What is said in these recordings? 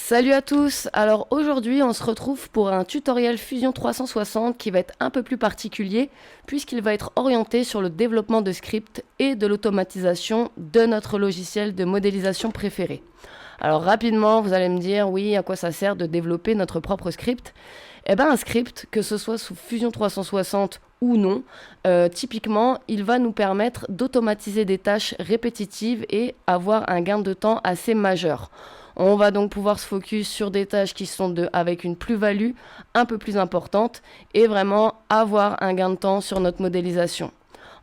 Salut à tous. Alors aujourd'hui, on se retrouve pour un tutoriel Fusion 360 qui va être un peu plus particulier puisqu'il va être orienté sur le développement de scripts et de l'automatisation de notre logiciel de modélisation préféré. Alors rapidement, vous allez me dire, oui, à quoi ça sert de développer notre propre script? Eh bien, un script, que ce soit sous Fusion 360 ou non, typiquement, il va nous permettre d'automatiser des tâches répétitives et avoir un gain de temps assez majeur. On va donc pouvoir se focus sur des tâches qui sont avec une plus-value un peu plus importante et vraiment avoir un gain de temps sur notre modélisation.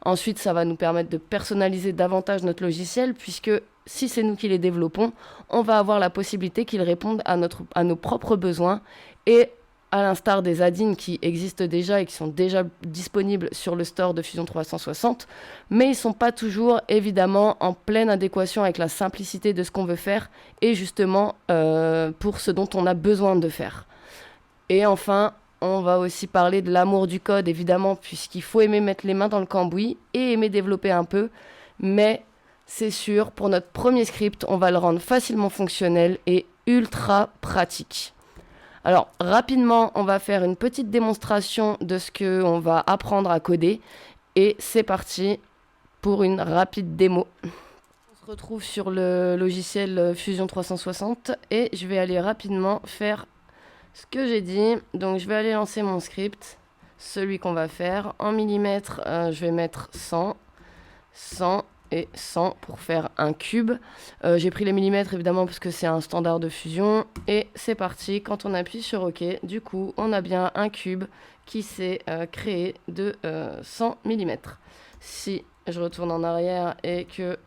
Ensuite, ça va nous permettre de personnaliser davantage notre logiciel puisque si c'est nous qui les développons, on va avoir la possibilité qu'ils répondent à nos propres besoins et à l'instar des add-ins qui existent déjà et qui sont déjà disponibles sur le store de Fusion 360, mais ils ne sont pas toujours évidemment en pleine adéquation avec la simplicité de ce qu'on veut faire et justement pour ce dont on a besoin de faire. Et enfin, on va aussi parler de l'amour du code évidemment, puisqu'il faut aimer mettre les mains dans le cambouis et aimer développer un peu, mais c'est sûr, pour notre premier script, on va le rendre facilement fonctionnel et ultra pratique. Alors, rapidement, on va faire une petite démonstration de ce qu'on va apprendre à coder. Et c'est parti pour une rapide démo. On se retrouve sur le logiciel Fusion 360 et je vais aller rapidement faire ce que j'ai dit. Donc, je vais aller lancer mon script, celui qu'on va faire. En millimètres, je vais mettre 100, 100 et 100 pour faire un cube. J'ai pris les millimètres évidemment parce que c'est un standard de fusion. Et c'est parti, quand on appuie sur OK, du coup on a bien un cube qui s'est créé de 100 millimètres. Si je retourne en arrière et que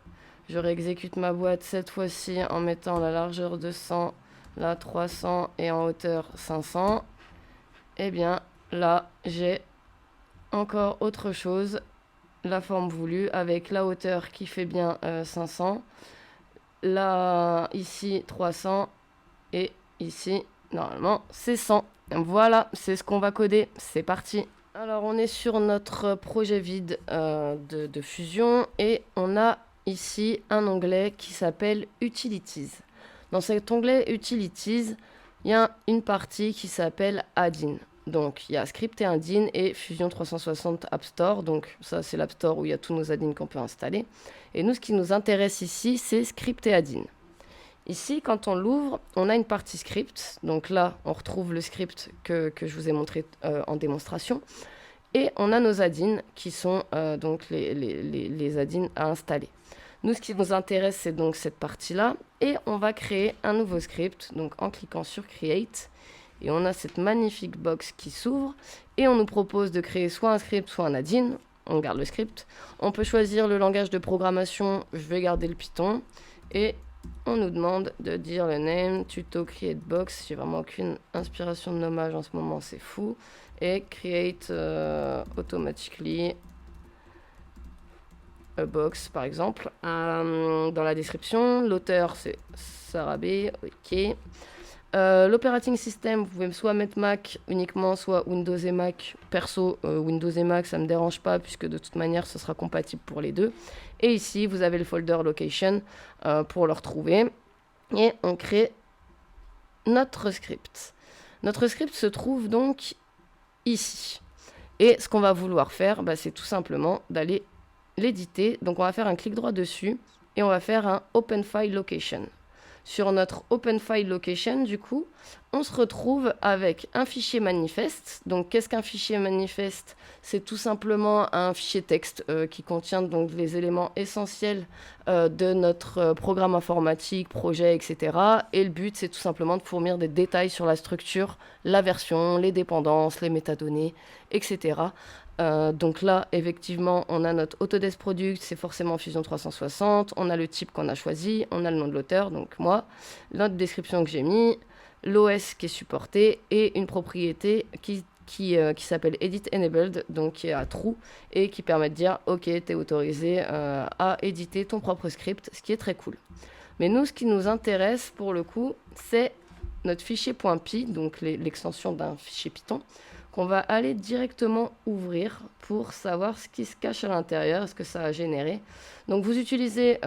je réexécute ma boîte cette fois-ci en mettant la largeur de 100, là 300 et en hauteur 500, eh bien là j'ai encore autre chose, la forme voulue avec la hauteur qui fait bien 500, là ici 300 et ici normalement c'est 100. Voilà, c'est ce qu'on va coder, c'est parti. Alors on est sur notre projet vide de fusion et on a ici un onglet qui s'appelle Utilities. Dans cet onglet Utilities, il y a une partie qui s'appelle Add-in. Donc, il y a Script et Add-in et Fusion 360 App Store. Donc, ça, c'est l'App Store où il y a tous nos add-ins qu'on peut installer. Et nous, ce qui nous intéresse ici, c'est Script et Add-in. Ici, quand on l'ouvre, on a une partie script. Donc là, on retrouve le script que je vous ai montré en démonstration. Et on a nos add-ins qui sont donc les add-ins à installer. Nous, ce qui nous intéresse, c'est donc cette partie-là. Et on va créer un nouveau script, donc en cliquant sur Create. Et on a cette magnifique box qui s'ouvre. Et on nous propose de créer soit un script, soit un add-in. On garde le script. On peut choisir le langage de programmation. Je vais garder le Python. Et on nous demande de dire le name, tuto create box. J'ai vraiment aucune inspiration de nommage en ce moment, c'est fou. Et create automatically a box, par exemple. Dans la description, l'auteur, c'est Sarah B. Ok. L'operating system, vous pouvez soit mettre Mac uniquement, soit Windows et Mac. Perso, Windows et Mac, ça ne me dérange pas, puisque de toute manière, ce sera compatible pour les deux. Et ici, vous avez le folder location pour le retrouver. Et on crée notre script. Notre script se trouve donc ici. Et ce qu'on va vouloir faire, c'est tout simplement d'aller l'éditer. Donc on va faire un clic droit dessus et on va faire un Open File Location. Sur notre Open File Location, du coup, on se retrouve avec un fichier manifeste. Donc, qu'est-ce qu'un fichier manifeste? C'est tout simplement un fichier texte qui contient donc les éléments essentiels de notre programme informatique, projet, etc. Et le but, c'est tout simplement de fournir des détails sur la structure, la version, les dépendances, les métadonnées, etc. Donc là, effectivement, on a notre Autodesk Product, c'est forcément Fusion 360. On a le type qu'on a choisi, on a le nom de l'auteur, donc moi, notre description que j'ai mis, l'OS qui est supporté et une propriété qui s'appelle Edit Enabled, donc qui est à true et qui permet de dire ok, tu es autorisé à éditer ton propre script, ce qui est très cool. Mais nous, ce qui nous intéresse pour le coup, c'est notre fichier .py, donc l'extension d'un fichier Python, qu'on va aller directement ouvrir pour savoir ce qui se cache à l'intérieur, ce que ça a généré. Donc vous utilisez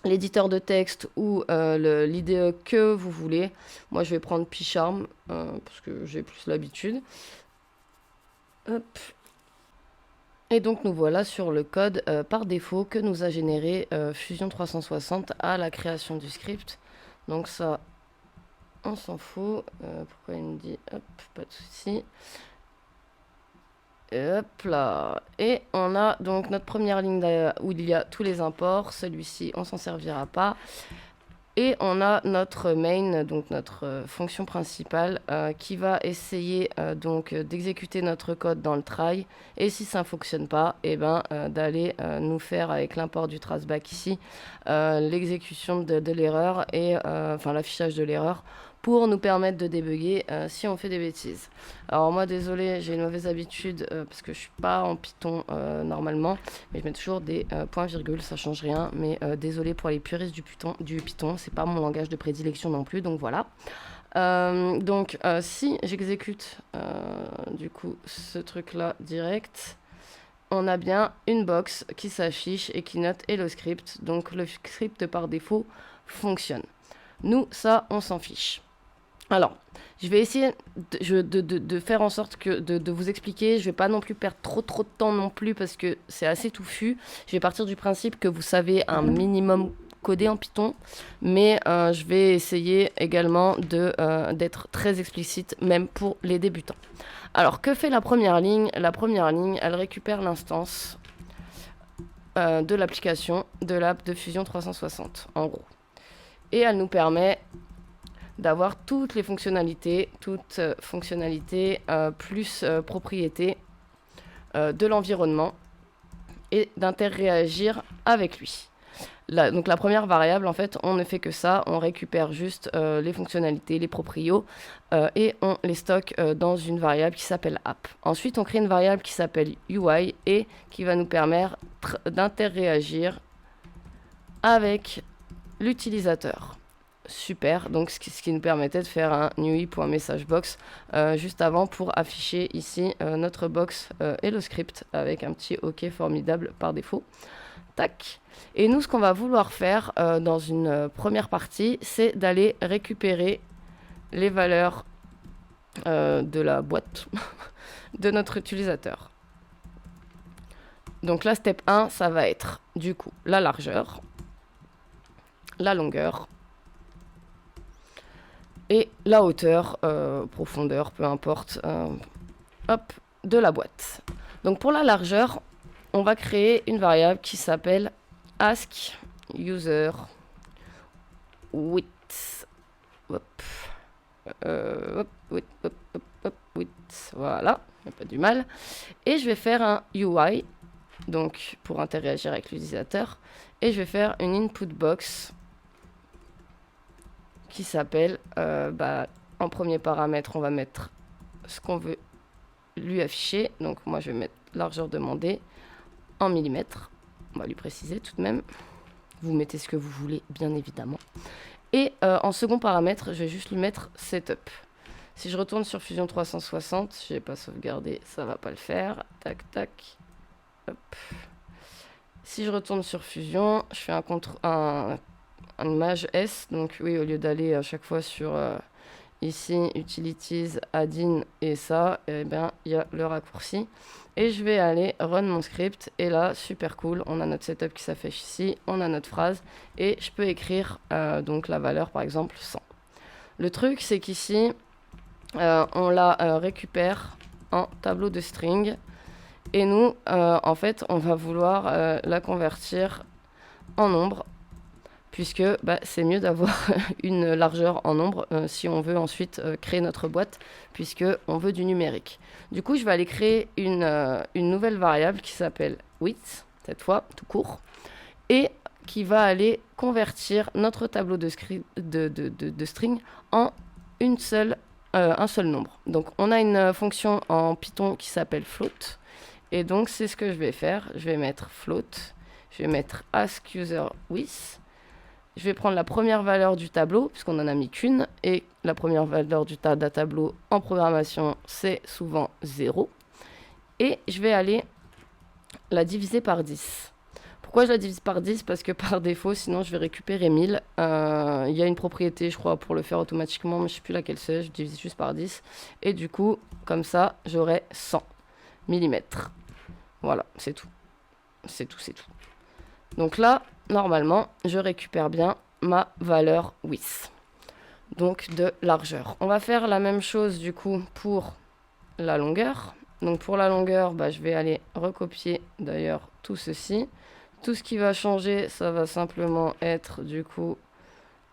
l'éditeur de texte ou l'IDE que vous voulez. Moi, je vais prendre PyCharm parce que j'ai plus l'habitude. Hop. Et donc, nous voilà sur le code par défaut que nous a généré Fusion 360 à la création du script. Donc ça, on s'en fout. Pourquoi il me dit hop, pas de souci. Hop là. Et on a donc notre première ligne où il y a tous les imports. Celui-ci, on s'en servira pas. Et on a notre main, donc notre fonction principale, qui va essayer donc d'exécuter notre code dans le try. Et si ça ne fonctionne pas, eh ben, d'aller nous faire avec l'import du traceback ici l'exécution de l'erreur et enfin l'affichage de l'erreur pour nous permettre de débugger si on fait des bêtises. Alors moi, désolé, j'ai une mauvaise habitude parce que je suis pas en Python normalement, mais je mets toujours des points-virgules, ça change rien. Mais désolé pour les puristes du Python, c'est pas mon langage de prédilection non plus, donc voilà. Donc si j'exécute du coup ce truc-là direct, on a bien une box qui s'affiche et qui note Hello Script. Donc le script par défaut fonctionne. Nous, ça, on s'en fiche. Alors, je vais essayer de faire en sorte que de vous expliquer. Je vais pas non plus perdre trop de temps non plus parce que c'est assez touffu. Je vais partir du principe que vous savez un minimum coder en Python, mais je vais essayer également d'être très explicite, même pour les débutants. Alors, que fait la première ligne? La première ligne, elle récupère l'instance de l'application de l'app de Fusion 360, en gros. Et elle nous permet d'avoir toutes les fonctionnalités, plus propriétés de l'environnement et d'interréagir avec lui. Donc la première variable, en fait, on ne fait que ça, on récupère juste les fonctionnalités, les proprios, et on les stocke dans une variable qui s'appelle app. Ensuite, on crée une variable qui s'appelle UI et qui va nous permettre d'interréagir avec l'utilisateur. Super, donc ce qui nous permettait de faire un UI.messageBox juste avant pour afficher ici notre box Hello Script avec un petit OK formidable par défaut. Tac. Et nous, ce qu'on va vouloir faire dans une première partie, c'est d'aller récupérer les valeurs de la boîte de notre utilisateur. Donc la step 1, ça va être du coup la largeur, la longueur et la hauteur, profondeur, peu importe, hop, de la boîte. Donc pour la largeur, on va créer une variable qui s'appelle askUserWidth. Width. Voilà, il n'y a pas du mal. Et je vais faire un UI, donc pour interagir avec l'utilisateur. Et je vais faire une input box qui s'appelle, en premier paramètre, on va mettre ce qu'on veut lui afficher. Donc moi, je vais mettre largeur demandée en millimètres. On va lui préciser tout de même. Vous mettez ce que vous voulez, bien évidemment. Et en second paramètre, je vais juste lui mettre setup. Si je retourne sur Fusion 360, je n'ai pas sauvegardé, ça va pas le faire. Tac, tac. Hop. Si je retourne sur Fusion, je fais un image S. Donc oui, au lieu d'aller à chaque fois sur ici, Utilities, Add-in et ça, eh bien, il y a le raccourci. Et je vais aller run mon script. Et là, super cool, on a notre setup qui s'affiche ici, on a notre phrase. Et je peux écrire donc la valeur, par exemple, 100. Le truc, c'est qu'ici, on la récupère en tableau de string. Et nous, en fait, on va vouloir la convertir en nombre. Puisque c'est mieux d'avoir une largeur en nombre si on veut ensuite créer notre boîte, puisqu'on veut du numérique. Du coup, je vais aller créer une nouvelle variable qui s'appelle width, cette fois, tout court, et qui va aller convertir notre tableau de string en un seul nombre. Donc, on a une fonction en Python qui s'appelle float, et donc c'est ce que je vais faire. Je vais mettre float, je vais mettre askUserWidth. Je vais prendre la première valeur du tableau, puisqu'on n'en a mis qu'une, et la première valeur d'un tableau en programmation, c'est souvent 0. Et je vais aller la diviser par 10. Pourquoi je la divise par 10? Parce que par défaut, sinon je vais récupérer 1000. Il y a une propriété, je crois, pour le faire automatiquement, mais je sais plus laquelle c'est. Je divise juste par 10. Et du coup, comme ça, j'aurai 100 millimètres. Voilà, c'est tout. C'est tout, c'est tout. Donc là, normalement, je récupère bien ma valeur width. Donc de largeur. On va faire la même chose du coup pour la longueur. Donc pour la longueur, bah, je vais aller recopier d'ailleurs tout ceci. Tout ce qui va changer, ça va simplement être du coup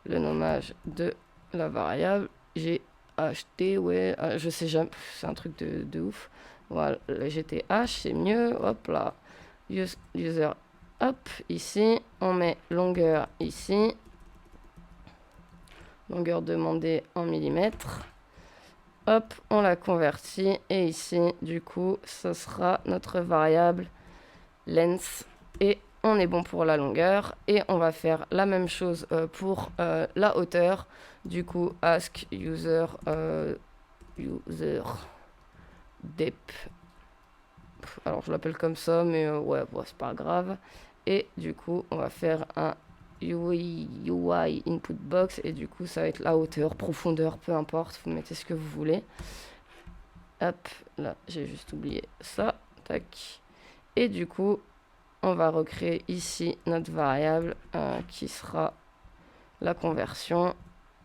le nommage de la variable. J'ai acheté, ouais, je sais jamais, c'est un truc de ouf. Voilà, le GTH, c'est mieux. Hop là, user, hop, ici. On met longueur ici. Longueur demandée en millimètres. Hop, on la convertit. Et ici, du coup, ce sera notre variable length. Et on est bon pour la longueur. Et on va faire la même chose pour la hauteur. Du coup, ask user, user depth. Alors, je l'appelle comme ça, mais ouais, bon, c'est pas grave. Et du coup, on va faire un UI input box. Et du coup, ça va être la hauteur, profondeur, peu importe. Vous mettez ce que vous voulez. Hop, là, j'ai juste oublié ça. Tac. Et du coup, on va recréer ici notre variable qui sera la conversion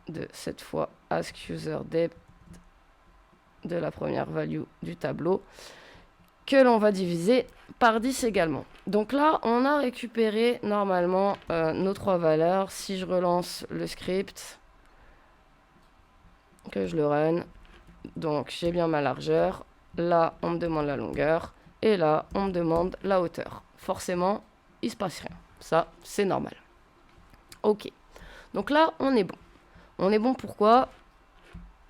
de cette fois ask user depth de la première value du tableau que l'on va diviser par 10 également. Donc là, on a récupéré normalement nos trois valeurs. Si je relance le script, que je le run, donc j'ai bien ma largeur. Là, on me demande la longueur. Et là, on me demande la hauteur. Forcément, il se passe rien. Ça, c'est normal. Ok. Donc là, on est bon. On est bon pourquoi?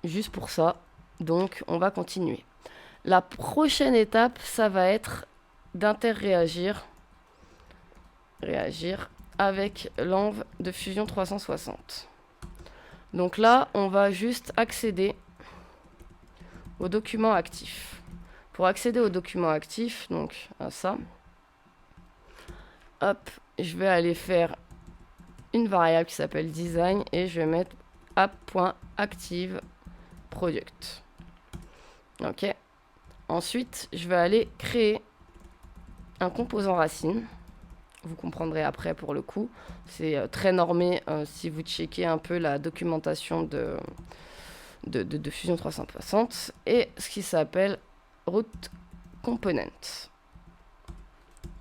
Juste pour ça. Donc, on va continuer. La prochaine étape, ça va être d'interréagir avec l'env de Fusion 360. Donc là, on va juste accéder au document actif. Pour accéder au document actif, donc à ça, hop, je vais aller faire une variable qui s'appelle design et je vais mettre app.activeProduct. Ok. Ensuite, je vais aller créer un composant racine. Vous comprendrez après pour le coup. C'est très normé si vous checkez un peu la documentation de Fusion 360. Et ce qui s'appelle root component.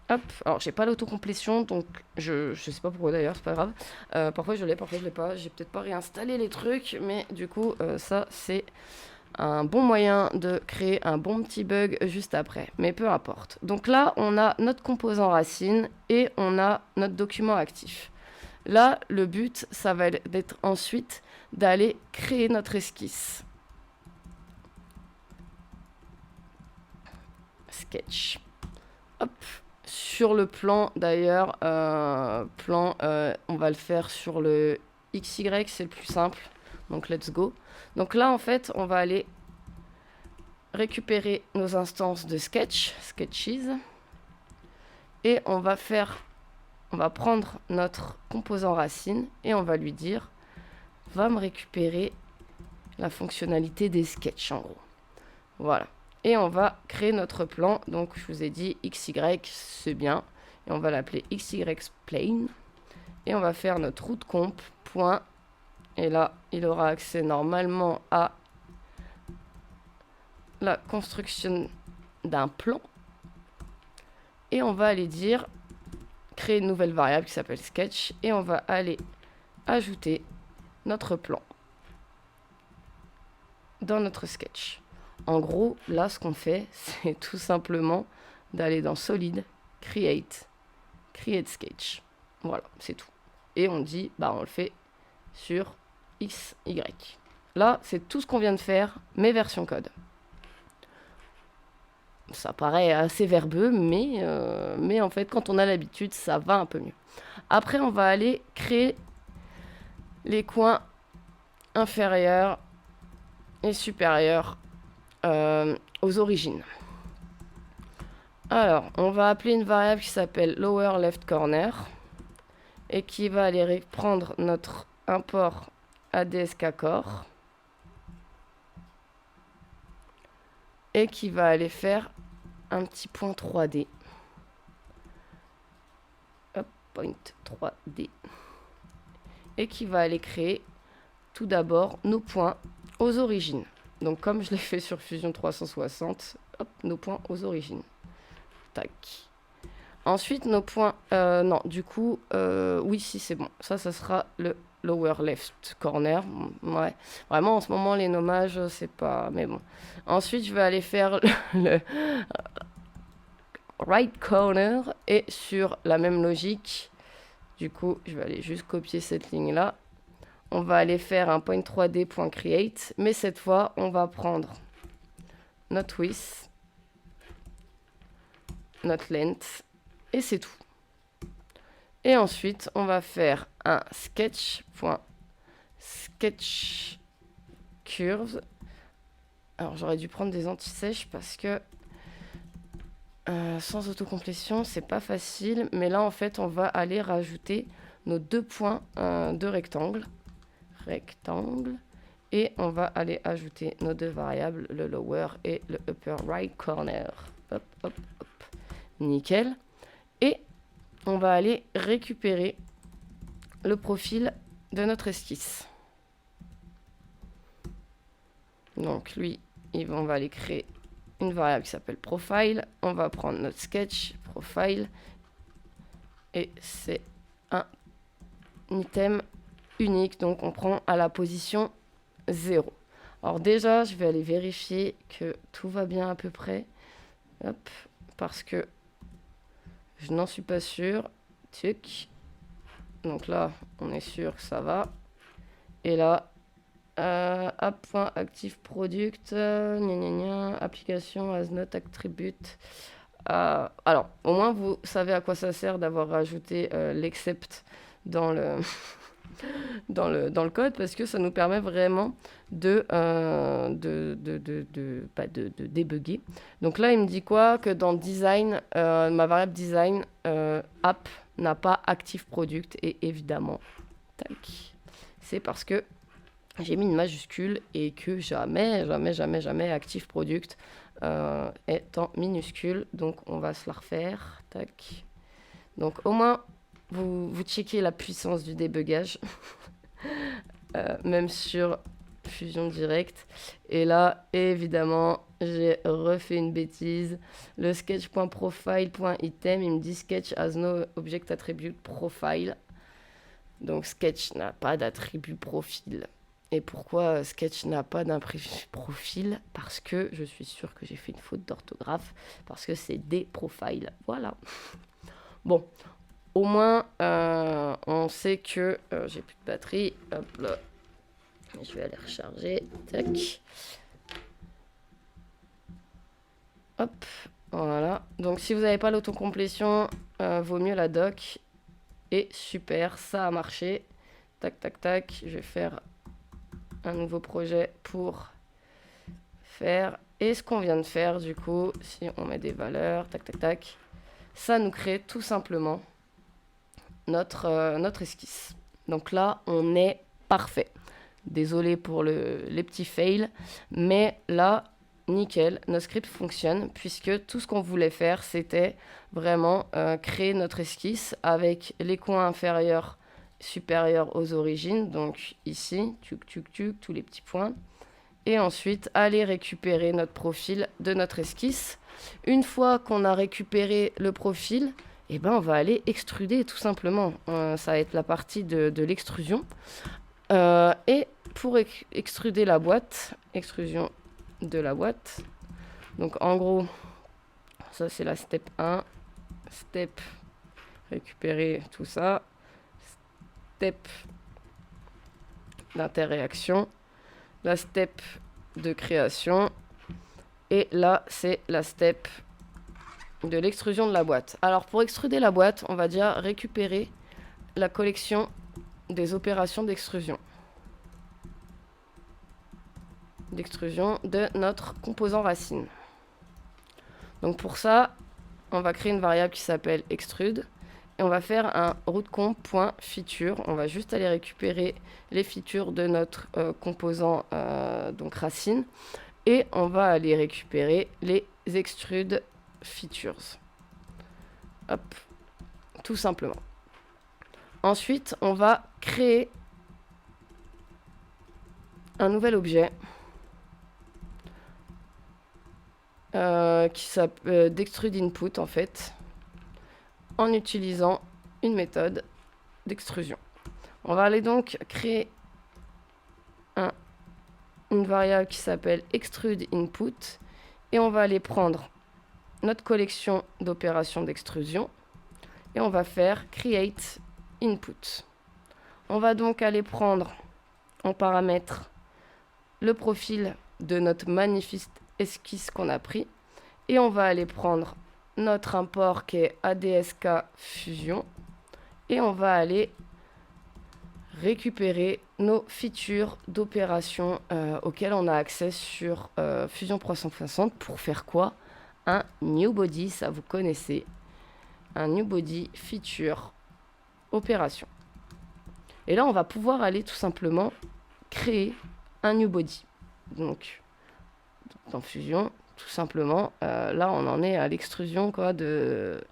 Hop, alors j'ai pas l'autocomplétion, donc je sais pas pourquoi d'ailleurs, c'est pas grave. Parfois je l'ai, parfois je l'ai pas. J'ai peut-être pas réinstallé les trucs, mais du coup, ça c'est un bon moyen de créer un bon petit bug juste après. Mais peu importe. Donc là, on a notre composant racine et on a notre document actif. Là, le but, ça va être ensuite d'aller créer notre esquisse. Sketch. Hop. Sur le plan, d'ailleurs, on va le faire sur le XY, c'est le plus simple. Donc, let's go. Donc là, en fait, on va aller récupérer nos instances de sketches, et on va prendre notre composant racine et on va lui dire, va me récupérer la fonctionnalité des sketchs, en gros. Voilà. Et on va créer notre plan. Donc, je vous ai dit XY, c'est bien. Et on va l'appeler XYPlane. Et on va faire notre route comp. Point. Et là, il aura accès normalement à la construction d'un plan. Et on va aller dire, créer une nouvelle variable qui s'appelle sketch. Et on va aller ajouter notre plan dans notre sketch. En gros, là, ce qu'on fait, c'est tout simplement d'aller dans Solid, Create Sketch. Voilà, c'est tout. Et on dit, bah, on le fait sur XY. Là, c'est tout ce qu'on vient de faire, mais version code. Ça paraît assez verbeux, mais en fait, quand on a l'habitude, ça va un peu mieux. Après, on va aller créer les coins inférieurs et supérieurs aux origines. Alors, on va appeler une variable qui s'appelle lower left corner et qui va aller prendre notre import ADSK core et qui va aller faire un petit point 3D. Hop, point 3D. Et qui va aller créer tout d'abord nos points aux origines. Donc comme je l'ai fait sur Fusion 360, hop, nos points aux origines. Tac. Ensuite, nos points... non, du coup, oui, si, c'est bon. Ça sera le lower left corner. Ouais, vraiment, en ce moment, les nommages, c'est pas... Mais bon. Ensuite, je vais aller faire le right corner. Et sur la même logique, du coup, je vais aller juste copier cette ligne-là. On va aller faire un point 3D.create. Mais cette fois, on va prendre notre width, notre length, et c'est tout. Et ensuite, on va faire un sketch.sketch curves. Alors, j'aurais dû prendre des anti-sèches parce que sans autocomplétion, c'est pas facile. Mais là, en fait, on va aller rajouter nos 2 points de rectangle. Et on va aller ajouter nos 2 variables, le lower et le upper right corner. Hop, hop, hop. Nickel. Et on va aller récupérer le profil de notre esquisse. Donc lui, on va aller créer une variable qui s'appelle profile. On va prendre notre sketch, profile. Et c'est un item unique. Donc on prend à la position 0. Alors déjà, je vais aller vérifier que tout va bien à peu près. Hop, parce que je n'en suis pas sûr. Tuc. Donc là, on est sûr que ça va. Et là, app.active product, application as not attribute. Alors, au moins, vous savez à quoi ça sert d'avoir rajouté l'except dans le, dans le code, parce que ça nous permet vraiment de débugger. Donc là, il me dit quoi? Que dans design, ma variable design app n'a pas active product. Et évidemment, tac, c'est parce que j'ai mis une majuscule et que jamais active product est en minuscule. Donc on va se la refaire. Tac. Donc au moins, vous checkez la puissance du débugage. Même sur Fusion Direct. Et là, évidemment, j'ai refait une bêtise. Le sketch.profile.item, il me dit sketch has no object attribute profile. Donc sketch n'a pas d'attribut profil. Et pourquoi sketch n'a pas d'attribut profil? Parce que je suis sûre que j'ai fait une faute d'orthographe. Parce que c'est des profiles. Voilà. Bon. Au moins, on sait que j'ai plus de batterie. Hop là. Je vais aller recharger. Tac. Hop. Voilà. Donc, si vous n'avez pas l'autocomplétion, vaut mieux la doc. Et super, ça a marché. Tac, tac, tac. Je vais faire un nouveau projet pour faire. Et ce qu'on vient de faire, du coup, si on met des valeurs, tac, tac, tac, ça nous crée tout simplement notre esquisse. Donc là, on est parfait. Désolé pour les petits fails, mais là, nickel, notre script fonctionne puisque tout ce qu'on voulait faire, c'était vraiment créer notre esquisse avec les coins inférieurs, supérieurs aux origines. Donc ici, tuc, tuc, tuc, tous les petits points. Et ensuite, aller récupérer notre profil de notre esquisse. Une fois qu'on a récupéré le profil, eh ben, on va aller extruder tout simplement. Ça va être la partie de l'extrusion. Et pour extruder la boîte, extrusion de la boîte. Donc en gros, ça c'est la step 1. Step, récupérer tout ça. Step d'interréaction. La step de création. Et là, c'est la step de l'extrusion de la boîte. Alors, pour extruder la boîte, on va déjà récupérer la collection des opérations d'extrusion. D'extrusion de notre composant racine. Donc, pour ça, on va créer une variable qui s'appelle extrude. Et on va faire un rootcomp.feature. On va juste aller récupérer les features de notre composant donc racine. Et on va aller récupérer les extrude features. Hop, tout simplement. Ensuite, on va créer un nouvel objet qui s'appelle d'extrude input en fait, en utilisant une méthode d'extrusion. On va aller donc créer une variable qui s'appelle extrude input et on va aller prendre notre collection d'opérations d'extrusion et on va faire create input. On va donc aller prendre en paramètre le profil de notre magnifique esquisse qu'on a pris et on va aller prendre notre import qui est ADSK Fusion et on va aller récupérer nos features d'opération auxquelles on a accès sur Fusion 360 pour faire quoi? Un new body, ça vous connaissez, un new body feature opération. Et là on va pouvoir aller tout simplement créer un new body. Donc dans Fusion, tout simplement, là on en est à l'extrusion quoi de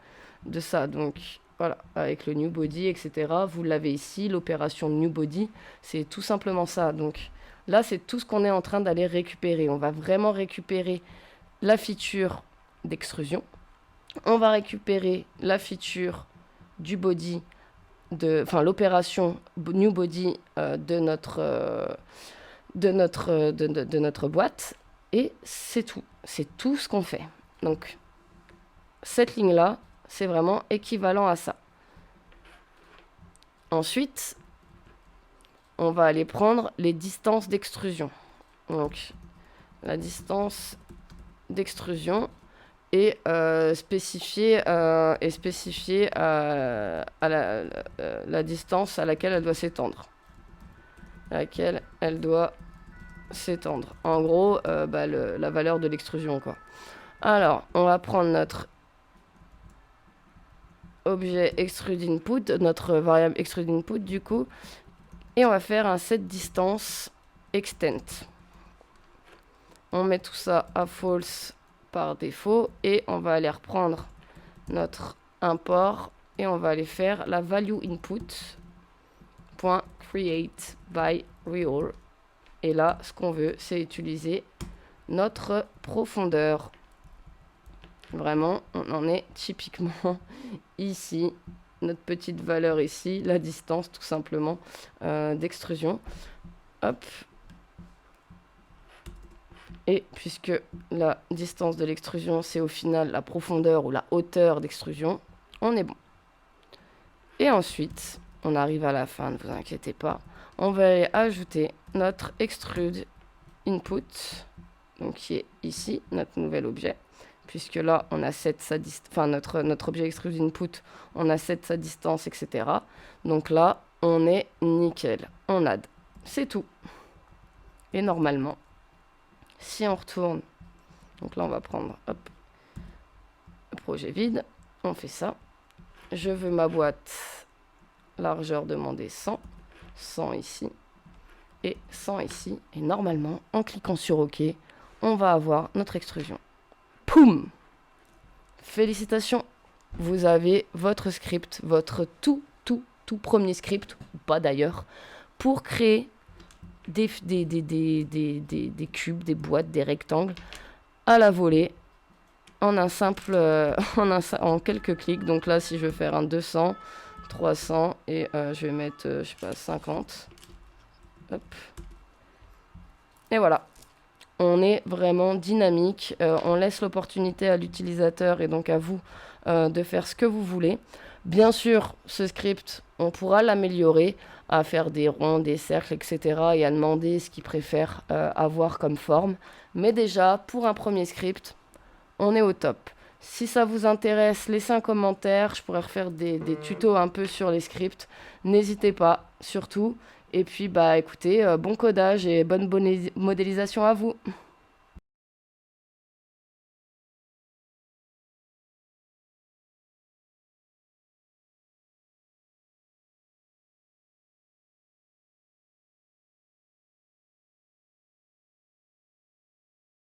ça. Donc voilà, avec le new body, etc. Vous l'avez ici, l'opération new body, c'est tout simplement ça. Donc là, c'est tout ce qu'on est en train d'aller récupérer. On va vraiment récupérer la feature d'extrusion. On va récupérer la feature du body, enfin l'opération new body de notre boîte. Et c'est tout. C'est tout ce qu'on fait. Donc cette ligne-là, c'est vraiment équivalent à ça. Ensuite, on va aller prendre les distances d'extrusion. Donc, la distance d'extrusion est spécifiée à la distance à laquelle elle doit s'étendre. En gros, la valeur de l'extrusion, quoi. Alors, on va prendre notre objet extrude input, notre variable extrude input du coup, et on va faire un set distance extent. On met tout ça à false par défaut et on va aller reprendre notre import et on va aller faire la value input .create by real. Et là, ce qu'on veut, c'est utiliser notre profondeur. Vraiment, on en est typiquement ici, notre petite valeur ici, la distance tout simplement d'extrusion. Hop. Et puisque la distance de l'extrusion, c'est au final la profondeur ou la hauteur d'extrusion, on est bon. Et ensuite, on arrive à la fin, ne vous inquiétez pas, on va ajouter notre extrude input, donc qui est ici, notre nouvel objet. Puisque là, on a set sa distance, enfin notre objet extrude input, on a set sa distance, etc. Donc là, on est nickel. On add. C'est tout. Et normalement, si on retourne, donc là, on va prendre hop, le projet vide. On fait ça. Je veux ma boîte largeur demandée 100. 100 ici. Et 100 ici. Et normalement, en cliquant sur OK, on va avoir notre extrusion. Poum! Félicitations, vous avez votre script, votre tout premier script, ou pas d'ailleurs, pour créer des cubes, des boîtes, des rectangles à la volée en un simple, en quelques clics. Donc là, si je veux faire un 200, 300 et je vais mettre, je sais pas, 50. Hop. Et voilà. On est vraiment dynamique, on laisse l'opportunité à l'utilisateur et donc à vous de faire ce que vous voulez. Bien sûr, ce script, on pourra l'améliorer à faire des ronds, des cercles, etc. et à demander ce qu'il préfère avoir comme forme. Mais déjà, pour un premier script, on est au top. Si ça vous intéresse, laissez un commentaire. Je pourrais refaire des tutos un peu sur les scripts. N'hésitez pas, surtout. Et puis, écoutez, bon codage et bonne modélisation à vous.